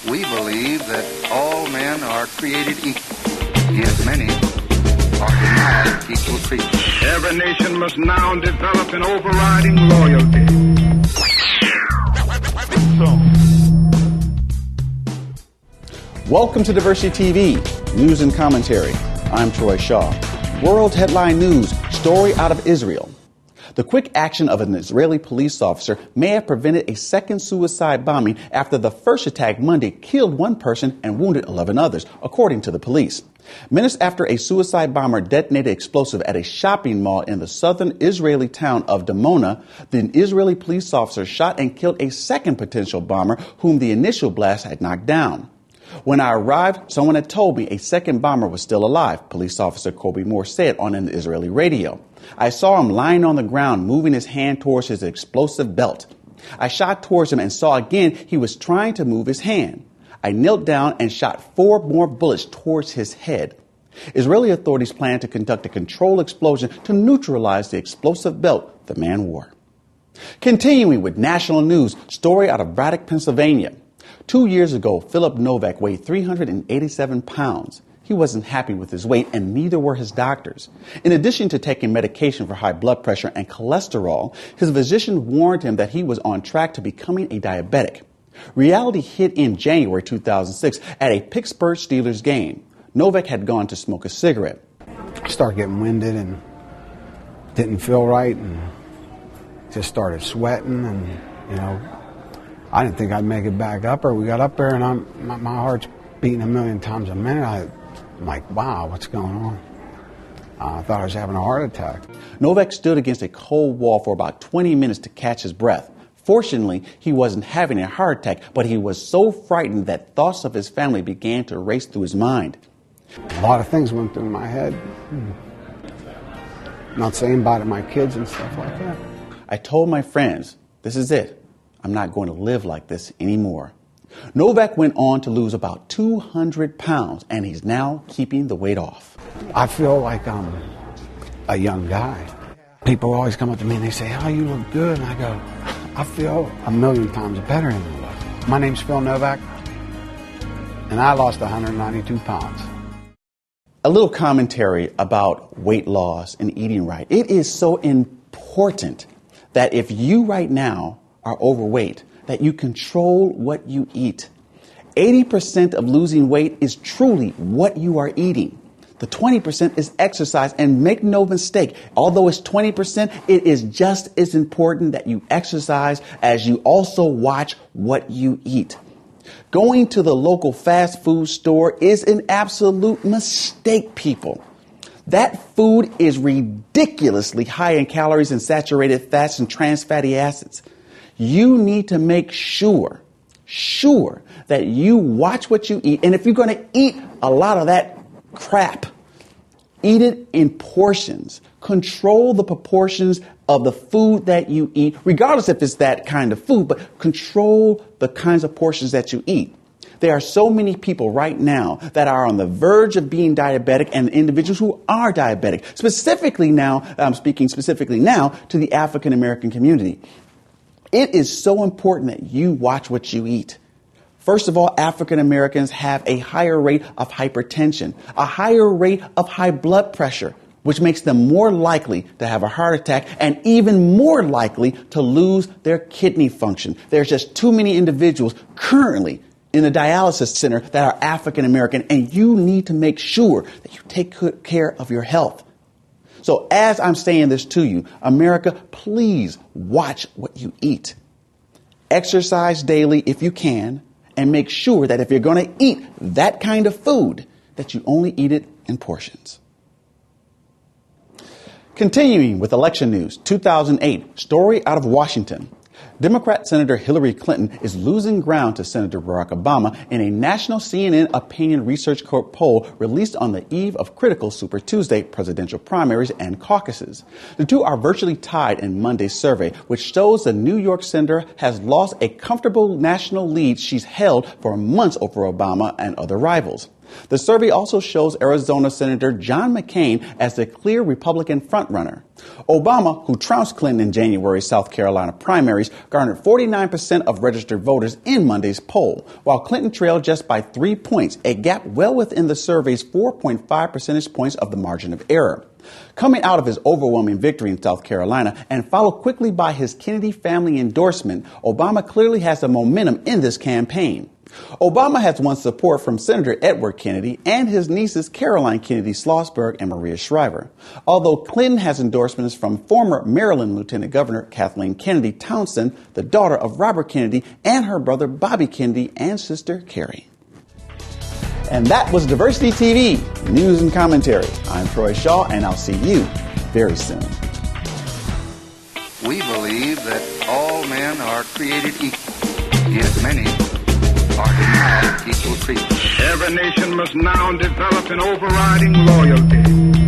We believe that all men are created equal, yet many are denied equal treatment. Every nation must now develop an overriding loyalty. Welcome to Diversity TV, news and commentary. I'm Troy Shaw. World headline news, story out of Israel. The quick action of an Israeli police officer may have prevented a second suicide bombing after the first attack Monday killed one person and wounded 11 others, according to the police. Minutes after a suicide bomber detonated explosive at a shopping mall in the southern Israeli town of Dimona, the Israeli police officer shot and killed a second potential bomber whom the initial blast had knocked down. When I arrived, someone had told me a second bomber was still alive, police officer Kobe Moore said on an Israeli radio. I saw him lying on the ground, moving his hand towards his explosive belt. I shot towards him and saw again he was trying to move his hand. I knelt down and shot 4 more bullets towards his head. Israeli authorities plan to conduct a controlled explosion to neutralize the explosive belt the man wore. Continuing with national news, story out of Braddock, Pennsylvania. 2 years ago, Philip Novak weighed 387 pounds. He wasn't happy with his weight, and neither were his doctors. In addition to taking medication for high blood pressure and cholesterol, his physician warned him that he was on track to becoming a diabetic. Reality hit in January 2006 at a Pittsburgh Steelers game. Novak had gone to smoke a cigarette. I started getting winded and didn't feel right and just started sweating and, I didn't think I'd make it back up there. We got up there and my heart's beating a million times a minute. I'm like, wow, what's going on? I thought I was having a heart attack. Novak stood against a cold wall for about 20 minutes to catch his breath. Fortunately, he wasn't having a heart attack, but he was so frightened that thoughts of his family began to race through his mind. A lot of things went through my head. Not saying bye to my kids and stuff like that. I told my friends, this is it. I'm not going to live like this anymore. Novak went on to lose about 200 pounds, and he's now keeping the weight off. I feel like I'm a young guy. People always come up to me and they say, oh, you look good. And I go, I feel a million times better than I look. My name's Phil Novak, and I lost 192 pounds. A little commentary about weight loss and eating right. It is so important that if you right now are overweight, that you control what you eat. 80% of losing weight is truly what you are eating. The 20% is exercise, and make no mistake, although it's 20%, it is just as important that you exercise as you also watch what you eat. Going to the local fast food store is an absolute mistake, people. That food is ridiculously high in calories and saturated fats and trans fatty acids. You need to make sure that you watch what you eat. And if you're going to eat a lot of that crap, eat it in portions. Control the proportions of the food that you eat, regardless if it's that kind of food, but control the kinds of portions that you eat. There are so many people right now that are on the verge of being diabetic, and individuals who are diabetic. Specifically now, I'm speaking specifically now to the African American community. It is so important that you watch what you eat. First of all, African Americans have a higher rate of hypertension, a higher rate of high blood pressure, which makes them more likely to have a heart attack and even more likely to lose their kidney function. There's just too many individuals currently in a dialysis center that are African American, and you need to make sure that you take good care of your health. So as I'm saying this to you, America, please watch what you eat. Exercise daily if you can, and make sure that if you're going to eat that kind of food, that you only eat it in portions. Continuing with election news, 2008, story out of Washington. Democrat Senator Hillary Clinton is losing ground to Senator Barack Obama in a national CNN opinion research poll released on the eve of critical Super Tuesday presidential primaries and caucuses. The two are virtually tied in Monday's survey, which shows the New York senator has lost a comfortable national lead she's held for months over Obama and other rivals. The survey also shows Arizona Senator John McCain as the clear Republican frontrunner. Obama, who trounced Clinton in January's South Carolina primaries, garnered 49% of registered voters in Monday's poll, while Clinton trailed just by 3 points, a gap well within the survey's 4.5 percentage points of the margin of error. Coming out of his overwhelming victory in South Carolina and followed quickly by his Kennedy family endorsement, Obama clearly has the momentum in this campaign. Obama has won support from Senator Edward Kennedy and his nieces Caroline Kennedy Schlossberg and Maria Shriver, although Clinton has endorsements from former Maryland Lieutenant Governor Kathleen Kennedy Townsend, the daughter of Robert Kennedy, and her brother Bobby Kennedy and sister Carrie. And that was Diversity TV, News and Commentary. I'm Troy Shaw, and I'll see you very soon. We believe that all men are created equal, yet many are denied equal treatment. Every nation must now develop an overriding loyalty